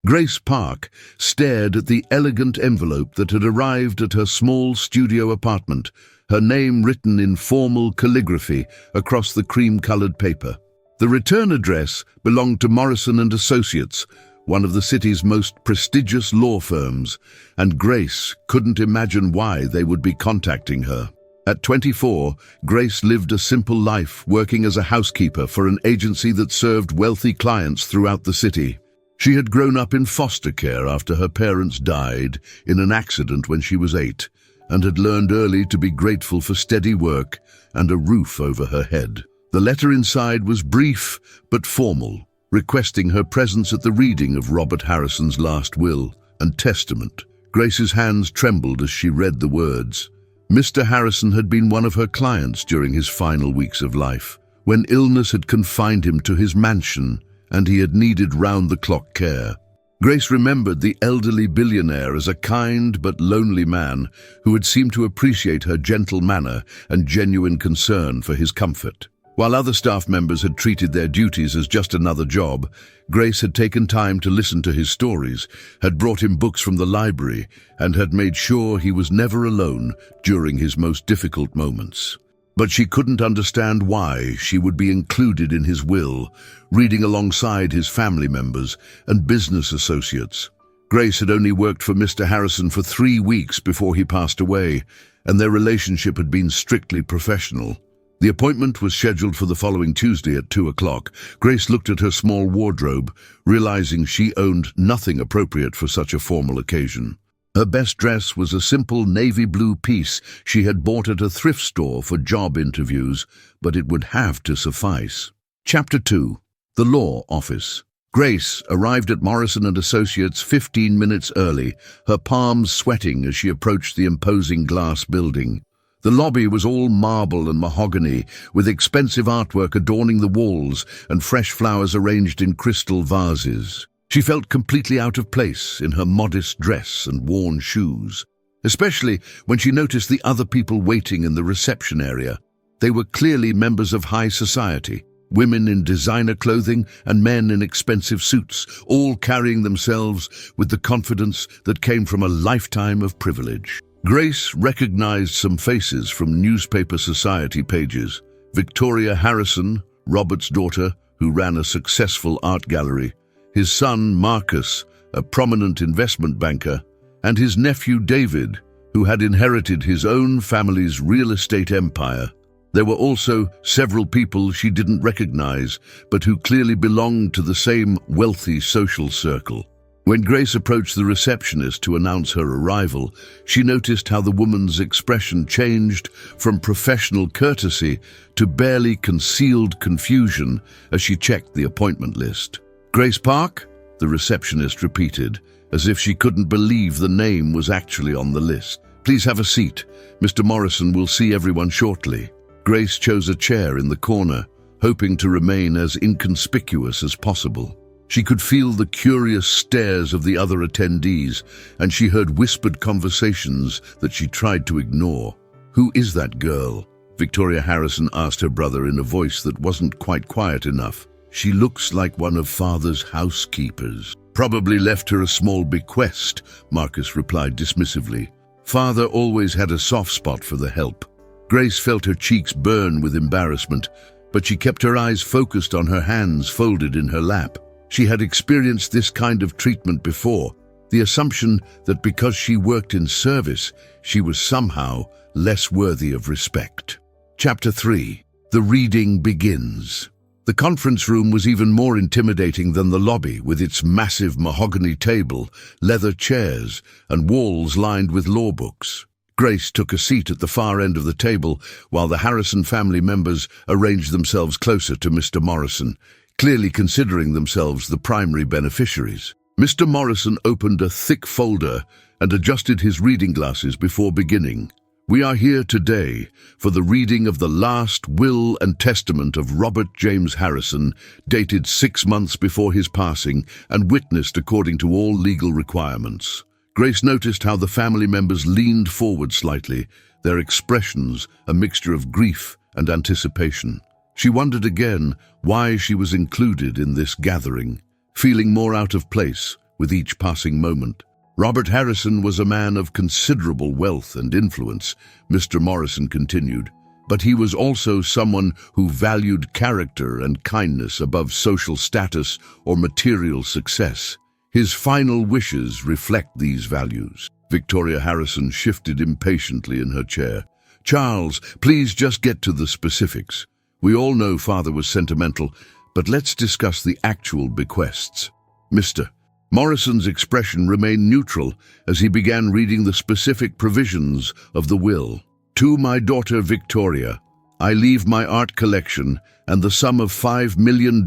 Grace Park stared at the elegant envelope that had arrived at her small studio apartment, her name written in formal calligraphy across the cream-colored paper. The return address belonged to Morrison & Associates, one of the city's most prestigious law firms, and Grace couldn't imagine why they would be contacting her. At 24, Grace lived a simple life working as a housekeeper for an agency that served wealthy clients throughout the city. She had grown up in foster care after her parents died in an accident when she was 8, and had learned early to be grateful for steady work and a roof over her head. The letter inside was brief but formal, requesting her presence at the reading of Robert Harrison's last will and testament. Grace's hands trembled as she read the words. Mr. Harrison had been one of her clients during his final weeks of life, when illness had confined him to his mansion and he had needed round-the-clock care. Grace remembered the elderly billionaire as a kind but lonely man who had seemed to appreciate her gentle manner and genuine concern for his comfort. While other staff members had treated their duties as just another job, Grace had taken time to listen to his stories, had brought him books from the library, and had made sure he was never alone during his most difficult moments. But she couldn't understand why she would be included in his will, reading alongside his family members and business associates. Grace had only worked for Mr. Harrison for 3 weeks before he passed away, and their relationship had been strictly professional. The appointment was scheduled for the following Tuesday at 2 o'clock. Grace looked at her small wardrobe, realizing she owned nothing appropriate for such a formal occasion. Her best dress was a simple navy blue piece she had bought at a thrift store for job interviews, but it would have to suffice. Chapter 2. The Law Office. Grace arrived at Morrison & Associates 15 minutes early, her palms sweating as she approached the imposing glass building. The lobby was all marble and mahogany, with expensive artwork adorning the walls and fresh flowers arranged in crystal vases. She felt completely out of place in her modest dress and worn shoes, especially when she noticed the other people waiting in the reception area. They were clearly members of high society, women in designer clothing and men in expensive suits, all carrying themselves with the confidence that came from a lifetime of privilege. Grace recognized some faces from newspaper society pages. Victoria Harrison, Robert's daughter, who ran a successful art gallery, his son Marcus, a prominent investment banker, and his nephew David, who had inherited his own family's real estate empire. There were also several people she didn't recognize, but who clearly belonged to the same wealthy social circle. When Grace approached the receptionist to announce her arrival, she noticed how the woman's expression changed from professional courtesy to barely concealed confusion as she checked the appointment list. "Grace Park?" the receptionist repeated, as if she couldn't believe the name was actually on the list. "Please have a seat. Mr. Morrison will see everyone shortly." Grace chose a chair in the corner, hoping to remain as inconspicuous as possible. She could feel the curious stares of the other attendees, and she heard whispered conversations that she tried to ignore. "Who is that girl?" Victoria Harrison asked her brother in a voice that wasn't quite quiet enough. "She looks like one of Father's housekeepers." "Probably left her a small bequest," Marcus replied dismissively. "Father always had a soft spot for the help." Grace felt her cheeks burn with embarrassment, but she kept her eyes focused on her hands folded in her lap. She had experienced this kind of treatment before, the assumption that because she worked in service, she was somehow less worthy of respect. Chapter 3. The reading begins. The conference room was even more intimidating than the lobby, with its massive mahogany table, leather chairs, and walls lined with law books. Grace took a seat at the far end of the table while the Harrison family members arranged themselves closer to Mr. Morrison, clearly considering themselves the primary beneficiaries. Mr. Morrison opened a thick folder and adjusted his reading glasses before beginning. "We are here today for the reading of the last will and testament of Robert James Harrison, dated 6 months before his passing and witnessed according to all legal requirements." Grace noticed how the family members leaned forward slightly, their expressions a mixture of grief and anticipation. She wondered again why she was included in this gathering. Feeling more out of place, with each passing moment. Robert Harrison was a man of considerable wealth and influence, Mr. Morrison continued, but he was also someone who valued character and kindness above social status or material success. His final wishes reflect these values. Victoria Harrison shifted impatiently in her chair. Charles, please just get to the specifics. We all know Father was sentimental, but let's discuss the actual bequests. Mr. Morrison's expression remained neutral as he began reading the specific provisions of the will. To my daughter Victoria, I leave my art collection and the sum of $5 million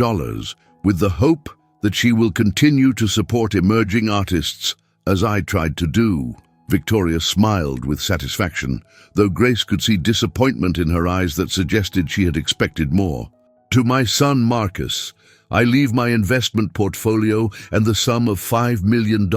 with the hope that she will continue to support emerging artists as I tried to do. Victoria smiled with satisfaction, though Grace could see disappointment in her eyes that suggested she had expected more. To my son Marcus, I leave my investment portfolio and the sum of $5 million,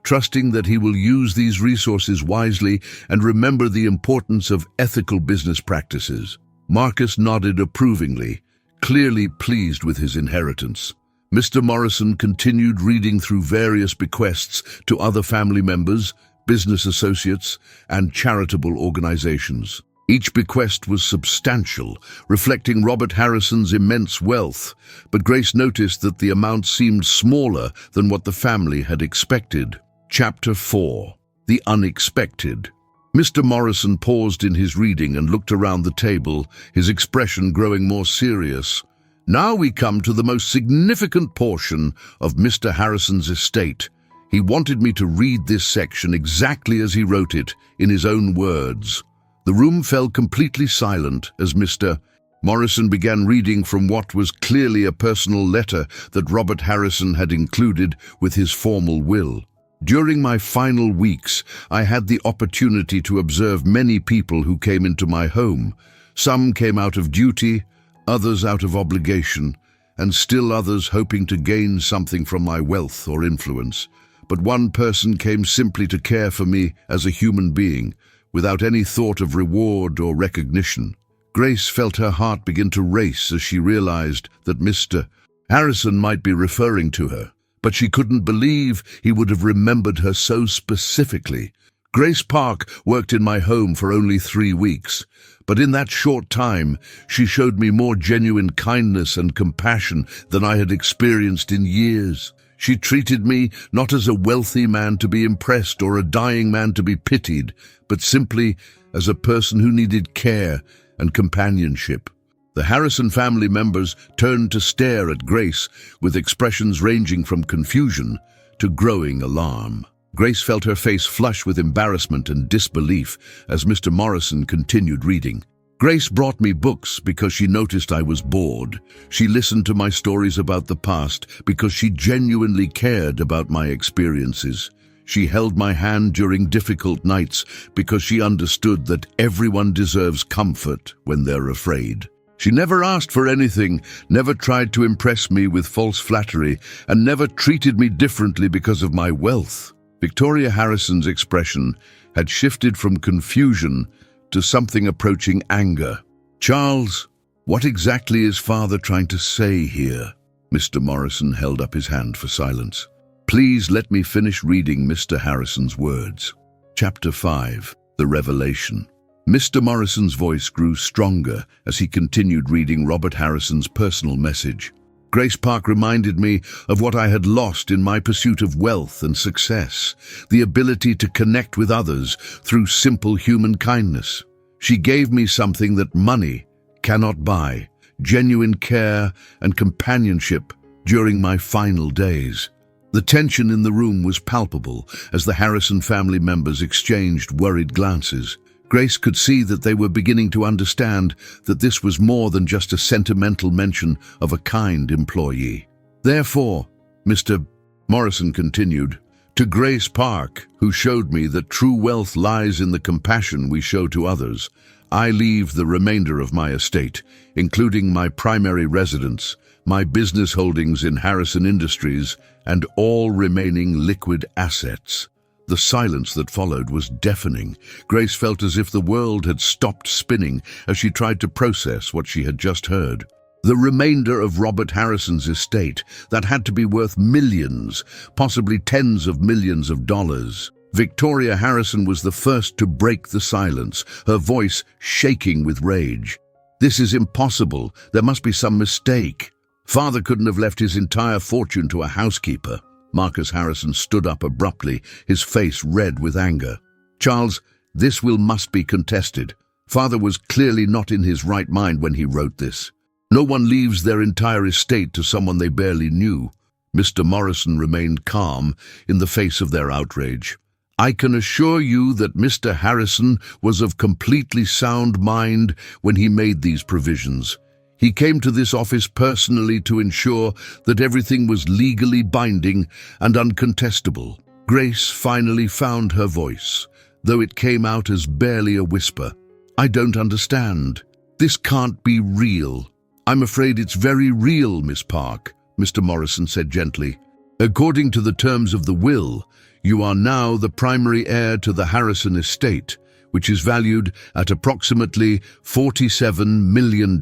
trusting that he will use these resources wisely and remember the importance of ethical business practices. Marcus nodded approvingly, clearly pleased with his inheritance. Mr. Morrison continued reading through various bequests to other family members, business associates, and charitable organizations. Each bequest was substantial, reflecting Robert Harrison's immense wealth, but Grace noticed that the amount seemed smaller than what the family had expected. Chapter 4. The Unexpected. Mr. Morrison paused in his reading and looked around the table, his expression growing more serious. Now we come to the most significant portion of Mr. Harrison's estate. He wanted me to read this section exactly as he wrote it, in his own words. The room fell completely silent as Mr. Morrison began reading from what was clearly a personal letter that Robert Harrison had included with his formal will. During my final weeks, I had the opportunity to observe many people who came into my home. Some came out of duty, others out of obligation, and still others hoping to gain something from my wealth or influence. But one person came simply to care for me as a human being, without any thought of reward or recognition. Grace felt her heart begin to race as she realized that Mr. Harrison might be referring to her, but she couldn't believe he would have remembered her so specifically. Grace Park worked in my home for only 3 weeks, but in that short time, she showed me more genuine kindness and compassion than I had experienced in years. She treated me not as a wealthy man to be impressed or a dying man to be pitied, but simply as a person who needed care and companionship. The Harrison family members turned to stare at Grace with expressions ranging from confusion to growing alarm. Grace felt her face flush with embarrassment and disbelief as Mr. Morrison continued reading. Grace brought me books because she noticed I was bored. She listened to my stories about the past because she genuinely cared about my experiences. She held my hand during difficult nights because she understood that everyone deserves comfort when they're afraid. She never asked for anything, never tried to impress me with false flattery, and never treated me differently because of my wealth. Victoria Harrison's expression had shifted from confusion to something approaching anger. Charles, what exactly is Father trying to say here? Mr. Morrison held up his hand for silence. Please let me finish reading Mr. Harrison's words. Chapter 5. The Revelation. Mr. Morrison's voice grew stronger as he continued reading Robert Harrison's personal message. Grace Park reminded me of what I had lost in my pursuit of wealth and success, the ability to connect with others through simple human kindness. She gave me something that money cannot buy, genuine care and companionship during my final days. The tension in the room was palpable as the Harrison family members exchanged worried glances. Grace could see that they were beginning to understand that this was more than just a sentimental mention of a kind employee. Therefore, Mr. Morrison continued, to Grace Park, who showed me that true wealth lies in the compassion we show to others, I leave the remainder of my estate, including my primary residence, my business holdings in Harrison Industries, and all remaining liquid assets. The silence that followed was deafening. Grace felt as if the world had stopped spinning as she tried to process what she had just heard. The remainder of Robert Harrison's estate that had to be worth millions, possibly tens of millions of dollars. Victoria Harrison was the first to break the silence, her voice shaking with rage. "This is impossible. There must be some mistake. Father couldn't have left his entire fortune to a housekeeper." Marcus Harrison stood up abruptly, his face red with anger. "Charles, this will must be contested. Father was clearly not in his right mind when he wrote this. No one leaves their entire estate to someone they barely knew." Mr. Morrison remained calm in the face of their outrage. "I can assure you that Mr. Harrison was of completely sound mind when he made these provisions. He came to this office personally to ensure that everything was legally binding and uncontestable." Grace finally found her voice, though it came out as barely a whisper. "I don't understand. This can't be real." "I'm afraid it's very real, Miss Park," Mr. Morrison said gently. "According to the terms of the will, you are now the primary heir to the Harrison estate, which is valued at approximately $47 million.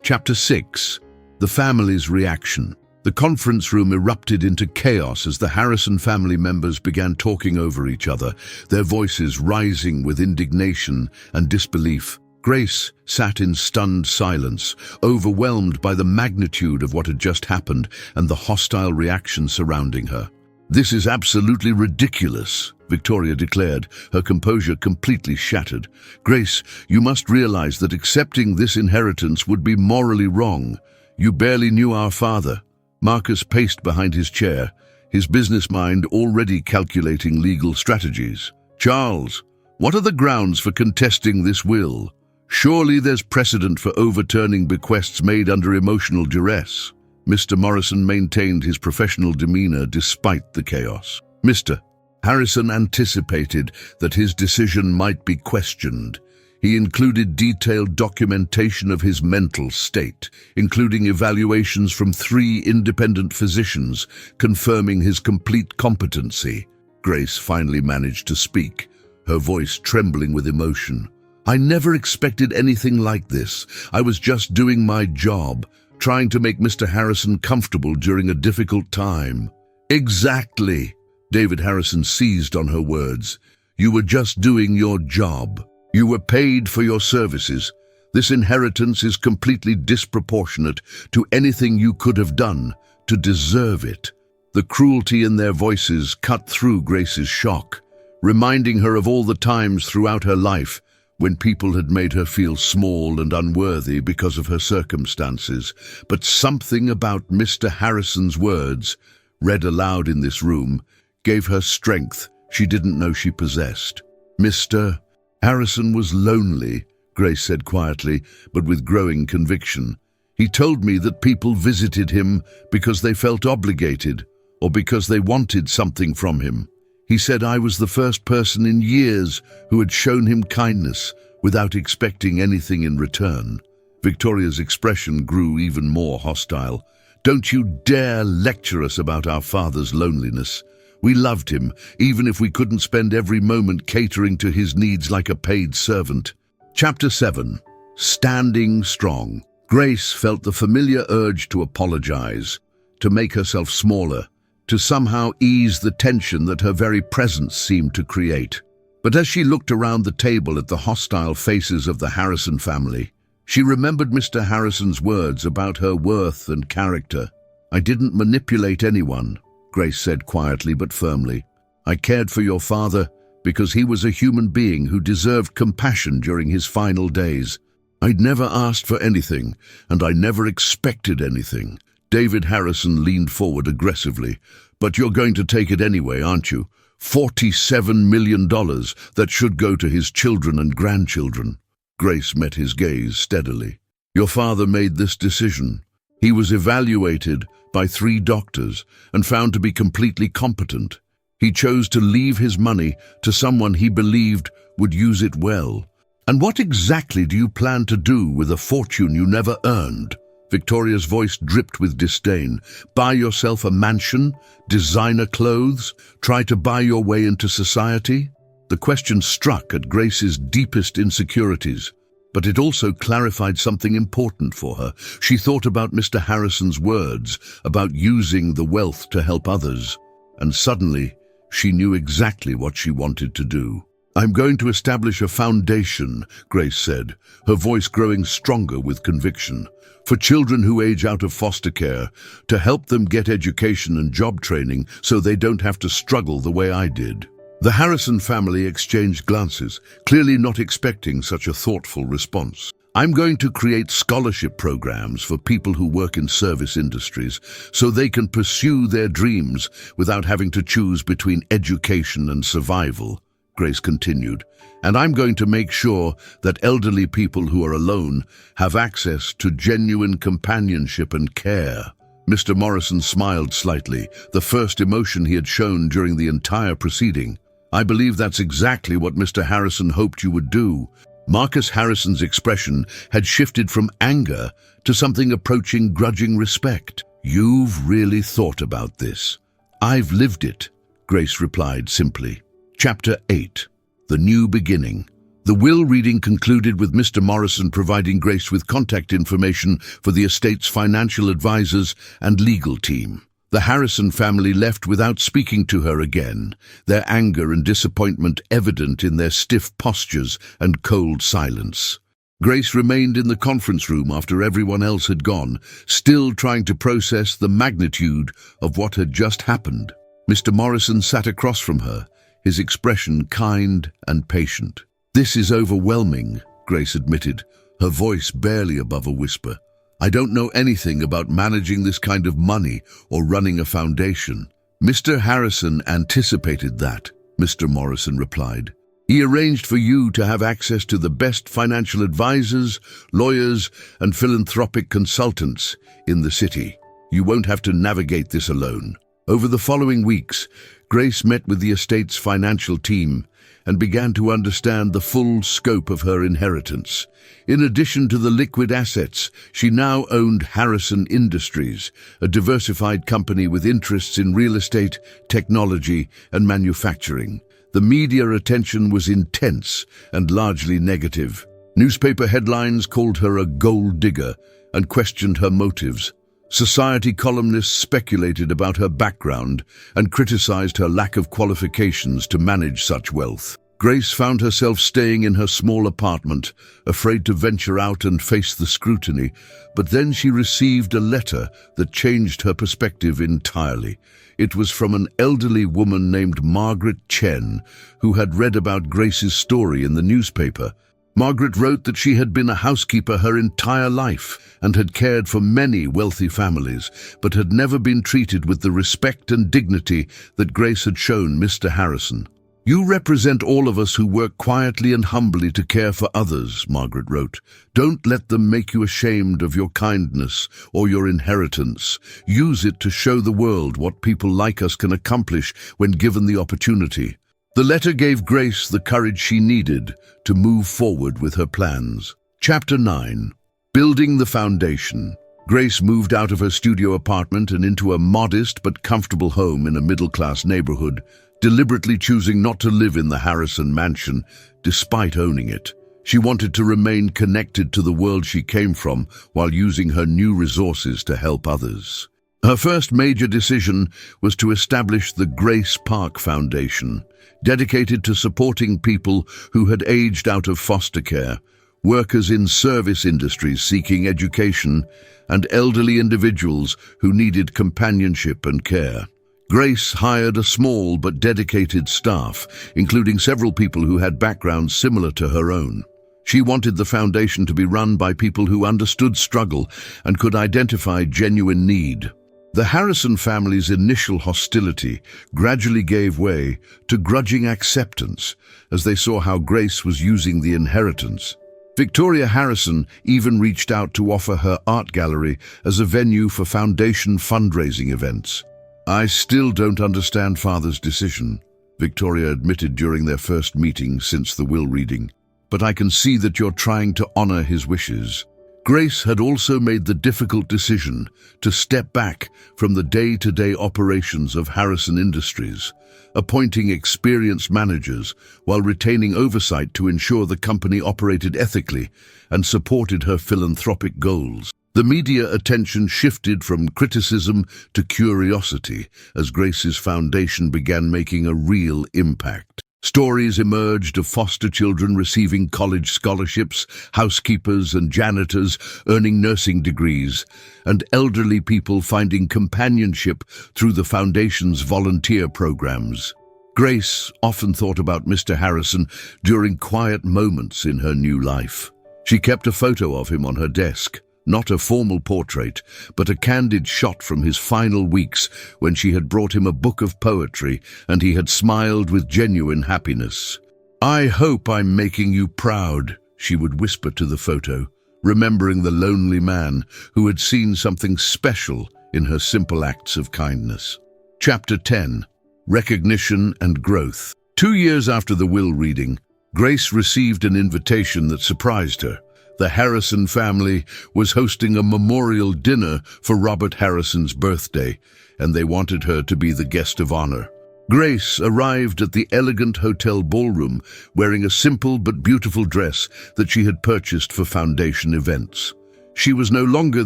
Chapter 6. The family's reaction. The conference room erupted into chaos as the Harrison family members began talking over each other, their voices rising with indignation and disbelief. Grace sat in stunned silence, overwhelmed by the magnitude of what had just happened and the hostile reaction surrounding her. "This is absolutely ridiculous," Victoria declared, her composure completely shattered. "Grace, you must realize that accepting this inheritance would be morally wrong. You barely knew our father." Marcus paced behind his chair, his business mind already calculating legal strategies. "Charles, what are the grounds for contesting this will? Surely there's precedent for overturning bequests made under emotional duress." Mr. Morrison maintained his professional demeanor despite the chaos. Mr. Harrison anticipated that his decision might be questioned. He included detailed documentation of his mental state, including evaluations from 3 independent physicians confirming his complete competency. Grace finally managed to speak, her voice trembling with emotion. "I never expected anything like this. I was just doing my job, trying to make Mr. Harrison comfortable during a difficult time." "Exactly." David Harrison seized on her words. "You were just doing your job. You were paid for your services. This inheritance is completely disproportionate to anything you could have done to deserve it." The cruelty in their voices cut through Grace's shock, reminding her of all the times throughout her life when people had made her feel small and unworthy because of her circumstances. But something about Mr. Harrison's words, read aloud in this room, gave her strength she didn't know she possessed. "Mr. Harrison was lonely," Grace said quietly, but with growing conviction. "He told me that people visited him because they felt obligated or because they wanted something from him. He said I was the first person in years who had shown him kindness without expecting anything in return." Victoria's expression grew even more hostile. "Don't you dare lecture us about our father's loneliness. We loved him, even if we couldn't spend every moment catering to his needs like a paid servant." Chapter 7. Standing strong. Grace felt the familiar urge to apologize, to make herself smaller, to somehow ease the tension that her very presence seemed to create. But as she looked around the table at the hostile faces of the Harrison family, she remembered Mr. Harrison's words about her worth and character. "I didn't manipulate anyone," Grace said quietly but firmly. "I cared for your father because he was a human being who deserved compassion during his final days. I'd never asked for anything, and I never expected anything." David Harrison leaned forward aggressively. "But you're going to take it anyway, aren't you? $47 million that should go to his children and grandchildren." Grace met his gaze steadily. "Your father made this decision. He was evaluated by 3 doctors and found to be completely competent. He chose to leave his money to someone he believed would use it well. And what exactly do you plan to do with a fortune you never earned?" Victoria's voice dripped with disdain. "Buy yourself a mansion? Designer clothes? Try to buy your way into society?" The question struck at Grace's deepest insecurities. But it also clarified something important for her. She thought about Mr. Harrison's words about using the wealth to help others, and suddenly she knew exactly what she wanted to do. "I'm going to establish a foundation," Grace said, her voice growing stronger with conviction, "for children who age out of foster care, to help them get education and job training so they don't have to struggle the way I did." The Harrison family exchanged glances, clearly not expecting such a thoughtful response. "I'm going to create scholarship programs for people who work in service industries so they can pursue their dreams without having to choose between education and survival," Grace continued. "And I'm going to make sure that elderly people who are alone have access to genuine companionship and care." Mr. Morrison smiled slightly, the first emotion he had shown during the entire proceeding. "I believe that's exactly what Mr. Harrison hoped you would do." Marcus Harrison's expression had shifted from anger to something approaching grudging respect. "You've really thought about this." "I've lived it," Grace replied simply. Chapter 8. The New Beginning. The will reading concluded with Mr. Morrison providing Grace with contact information for the estate's financial advisors and legal team. The Harrison family left without speaking to her again, their anger and disappointment evident in their stiff postures and cold silence. Grace remained in the conference room after everyone else had gone, still trying to process the magnitude of what had just happened. Mr. Morrison sat across from her, his expression kind and patient. "This is overwhelming," Grace admitted, her voice barely above a whisper. "I don't know anything about managing this kind of money or running a foundation." "Mr. Harrison anticipated that," Mr. Morrison replied. "He arranged for you to have access to the best financial advisors, lawyers, and philanthropic consultants in the city. You won't have to navigate this alone." Over the following weeks, Grace met with the estate's financial team and began to understand the full scope of her inheritance. In addition to the liquid assets, she now owned Harrison Industries, a diversified company with interests in real estate, technology, and manufacturing. The media attention was intense and largely negative. Newspaper headlines called her a gold digger and questioned her motives. Society columnists speculated about her background and criticized her lack of qualifications to manage such wealth. Grace found herself staying in her small apartment, afraid to venture out and face the scrutiny, but then she received a letter that changed her perspective entirely. It was from an elderly woman named Margaret Chen, who had read about Grace's story in the newspaper. Margaret wrote that she had been a housekeeper her entire life and had cared for many wealthy families, but had never been treated with the respect and dignity that Grace had shown Mr. Harrison. "You represent all of us who work quietly and humbly to care for others," Margaret wrote. "Don't let them make you ashamed of your kindness or your inheritance. Use it to show the world what people like us can accomplish when given the opportunity." The letter gave Grace the courage she needed to move forward with her plans. Chapter 9. Building the Foundation. Grace moved out of her studio apartment and into a modest but comfortable home in a middle-class neighborhood, deliberately choosing not to live in the Harrison mansion despite owning it. She wanted to remain connected to the world she came from while using her new resources to help others. Her first major decision was to establish the Grace Park Foundation, dedicated to supporting people who had aged out of foster care, workers in service industries seeking education, and elderly individuals who needed companionship and care. Grace hired a small but dedicated staff, including several people who had backgrounds similar to her own. She wanted the foundation to be run by people who understood struggle and could identify genuine need. The Harrison family's initial hostility gradually gave way to grudging acceptance as they saw how Grace was using the inheritance. Victoria Harrison even reached out to offer her art gallery as a venue for foundation fundraising events. "I still don't understand Father's decision," Victoria admitted during their first meeting since the will reading. "But I can see that you're trying to honor his wishes." Grace had also made the difficult decision to step back from the day-to-day operations of Harrison Industries, appointing experienced managers while retaining oversight to ensure the company operated ethically and supported her philanthropic goals. The media attention shifted from criticism to curiosity as Grace's foundation began making a real impact. Stories emerged of foster children receiving college scholarships, housekeepers and janitors earning nursing degrees, and elderly people finding companionship through the foundation's volunteer programs. Grace often thought about Mr. Harrison during quiet moments in her new life. She kept a photo of him on her desk. Not a formal portrait, but a candid shot from his final weeks when she had brought him a book of poetry and he had smiled with genuine happiness. "I hope I'm making you proud," she would whisper to the photo, remembering the lonely man who had seen something special in her simple acts of kindness. Chapter 10. Recognition and Growth. 2 years after the will reading, Grace received an invitation that surprised her. The Harrison family was hosting a memorial dinner for Robert Harrison's birthday, and they wanted her to be the guest of honor. Grace arrived at the elegant hotel ballroom wearing a simple but beautiful dress that she had purchased for foundation events. She was no longer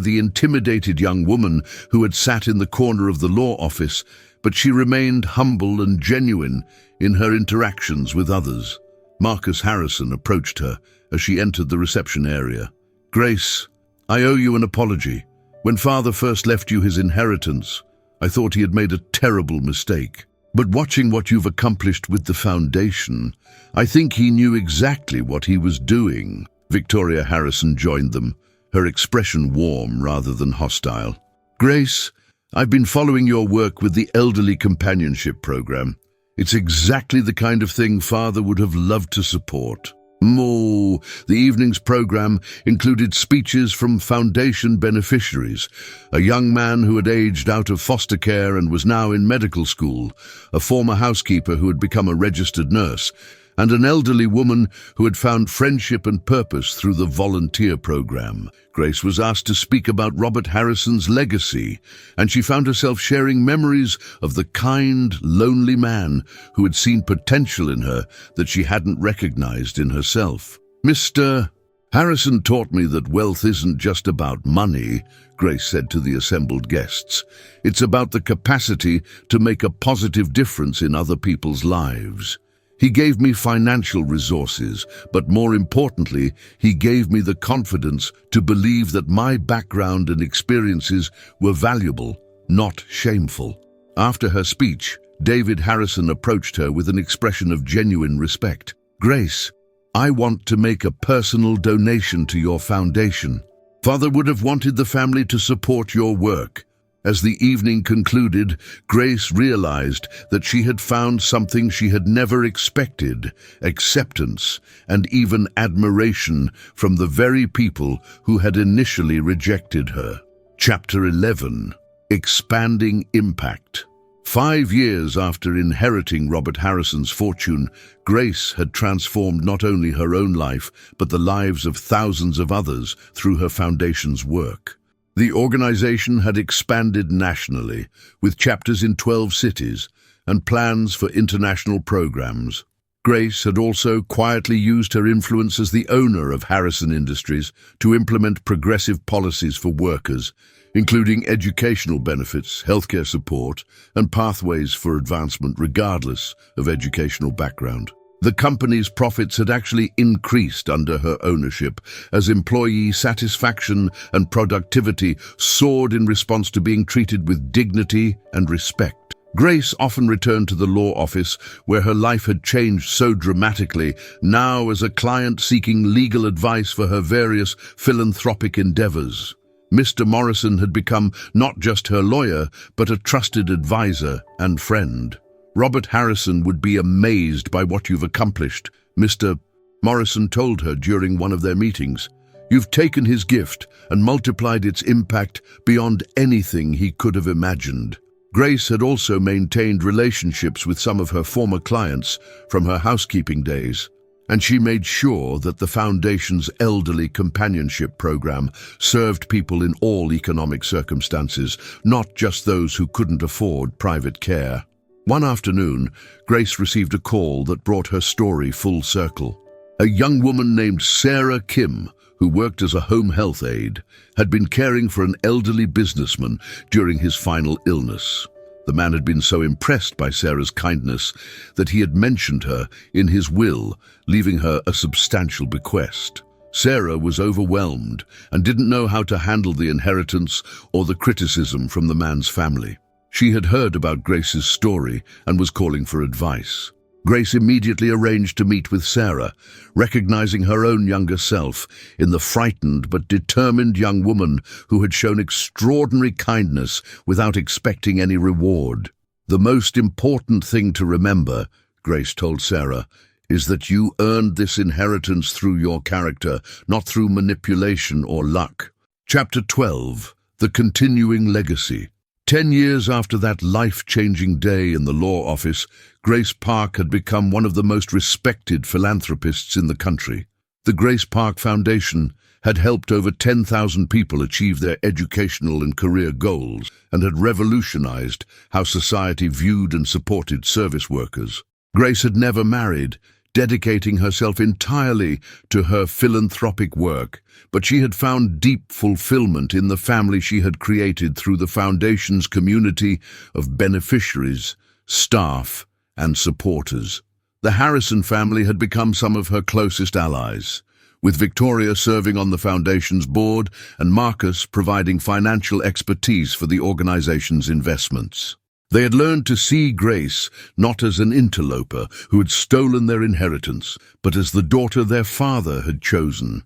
the intimidated young woman who had sat in the corner of the law office, but she remained humble and genuine in her interactions with others. Marcus Harrison approached her as she entered the reception area. "Grace, I owe you an apology. When Father first left you his inheritance, I thought he had made a terrible mistake. But watching what you've accomplished with the foundation, I think he knew exactly what he was doing." Victoria Harrison joined them, her expression warm rather than hostile. "Grace, I've been following your work with the Elderly Companionship Program. It's exactly the kind of thing Father would have loved to support." The evening's program included speeches from foundation beneficiaries, a young man who had aged out of foster care and was now in medical school, a former housekeeper who had become a registered nurse, and an elderly woman who had found friendship and purpose through the volunteer program. Grace was asked to speak about Robert Harrison's legacy, and she found herself sharing memories of the kind, lonely man who had seen potential in her that she hadn't recognized in herself. "Mr. Harrison taught me that wealth isn't just about money," Grace said to the assembled guests. "It's about the capacity to make a positive difference in other people's lives. He gave me financial resources, but more importantly, he gave me the confidence to believe that my background and experiences were valuable, not shameful." After her speech, David Harrison approached her with an expression of genuine respect. "Grace, I want to make a personal donation to your foundation. Father would have wanted the family to support your work." As the evening concluded, Grace realized that she had found something she had never expected: acceptance and even admiration from the very people who had initially rejected her. Chapter 11. Expanding Impact. 5 years after inheriting Robert Harrison's fortune, Grace had transformed not only her own life, but the lives of thousands of others through her foundation's work. The organization had expanded nationally, with chapters in 12 cities and plans for international programs. Grace had also quietly used her influence as the owner of Harrison Industries to implement progressive policies for workers, including educational benefits, healthcare support, and pathways for advancement regardless of educational background. The company's profits had actually increased under her ownership as employee satisfaction and productivity soared in response to being treated with dignity and respect. Grace often returned to the law office where her life had changed so dramatically, now as a client seeking legal advice for her various philanthropic endeavors. Mr. Morrison had become not just her lawyer, but a trusted advisor and friend. "Robert Harrison would be amazed by what you've accomplished," Mr. Morrison told her during one of their meetings. "You've taken his gift and multiplied its impact beyond anything he could have imagined." Grace had also maintained relationships with some of her former clients from her housekeeping days. and she made sure that the Foundation's elderly companionship program served people in all economic circumstances, not just those who couldn't afford private care. One afternoon, Grace received a call that brought her story full circle. A young woman named Sarah Kim, who worked as a home health aide, had been caring for an elderly businessman during his final illness. The man had been so impressed by Sarah's kindness that he had mentioned her in his will, leaving her a substantial bequest. Sarah was overwhelmed and didn't know how to handle the inheritance or the criticism from the man's family. She had heard about Grace's story and was calling for advice. Grace immediately arranged to meet with Sarah, recognizing her own younger self in the frightened but determined young woman who had shown extraordinary kindness without expecting any reward. "The most important thing to remember," Grace told Sarah, "is that you earned this inheritance through your character, not through manipulation or luck." Chapter 12. The Continuing Legacy. 10 years after that life-changing day in the law office, Grace Park had become one of the most respected philanthropists in the country. The Grace Park Foundation had helped over 10,000 people achieve their educational and career goals and had revolutionized how society viewed and supported service workers. Grace had never married, dedicating herself entirely to her philanthropic work, but she had found deep fulfillment in the family she had created through the Foundation's community of beneficiaries, staff, and supporters. The Harrison family had become some of her closest allies, with Victoria serving on the Foundation's board and Marcus providing financial expertise for the organization's investments. They had learned to see Grace not as an interloper who had stolen their inheritance, but as the daughter their father had chosen.